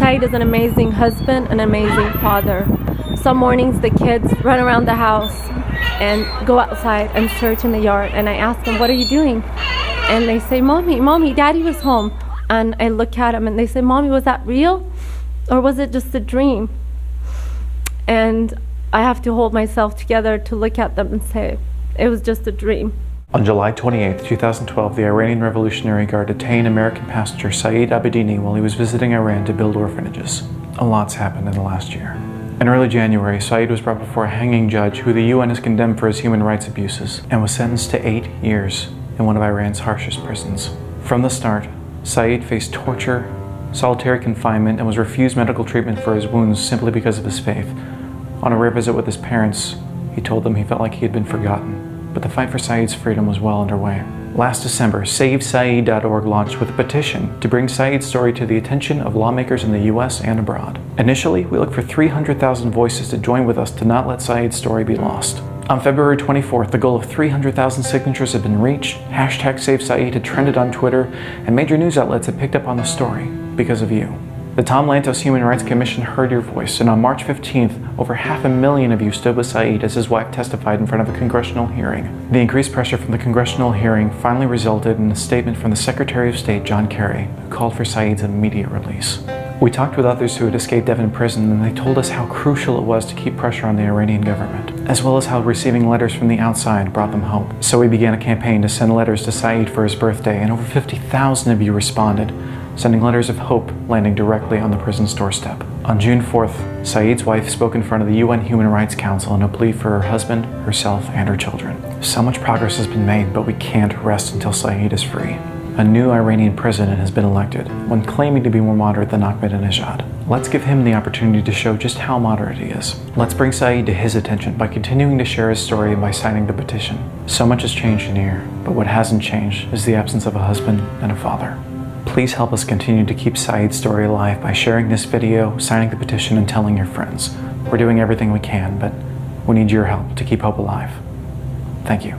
Saeed is an amazing husband, an amazing father. Some mornings the kids run around the house and go outside and search in the yard, and I ask them, what are you doing? And they say, Mommy, Daddy was home. And I look at them and they say, Mommy, was that real? Or was it just a dream? And I have to hold myself together to look at them and say, it was just a dream. On July 28, 2012, the Iranian Revolutionary Guard detained American passenger Saeed Abedini while he was visiting Iran to build orphanages. A lot's happened in the last year. In early January, Saeed was brought before a hanging judge who the UN has condemned for his human rights abuses and was sentenced to 8 years in one of Iran's harshest prisons. From the start, Saeed faced torture, solitary confinement, and was refused medical treatment for his wounds simply because of his faith. On a rare visit with his parents, he told them he felt like he had been forgotten, but the fight for Saeed's freedom was well underway. Last December, SaveSaeed.org launched with a petition to bring Saeed's story to the attention of lawmakers in the US and abroad. Initially, we looked for 300,000 voices to join with us to not let Saeed's story be lost. On February 24th, the goal of 300,000 signatures had been reached, #SaveSaeed had trended on Twitter, and major news outlets had picked up on the story because of you. The Tom Lantos Human Rights Commission heard your voice, and on March 15th, over 500,000 of you stood with Saeed as his wife testified in front of a congressional hearing. The increased pressure from the congressional hearing finally resulted in a statement from the Secretary of State, John Kerry, who called for Saeed's immediate release. We talked with others who had escaped Devon prison, and they told us how crucial it was to keep pressure on the Iranian government, as well as how receiving letters from the outside brought them hope. So we began a campaign to send letters to Saeed for his birthday, and over 50,000 of you responded, sending letters of hope landing directly on the prison's doorstep. On June 4th, Saeed's wife spoke in front of the UN Human Rights Council in a plea for her husband, herself, and her children. So much progress has been made, but we can't rest until Saeed is free. A new Iranian president has been elected, one claiming to be more moderate than Ahmadinejad. Let's give him the opportunity to show just how moderate he is. Let's bring Saeed to his attention by continuing to share his story and by signing the petition. So much has changed in here, but what hasn't changed is the absence of a husband and a father. Please help us continue to keep Saeed's story alive by sharing this video, signing the petition, and telling your friends. We're doing everything we can, but we need your help to keep hope alive. Thank you.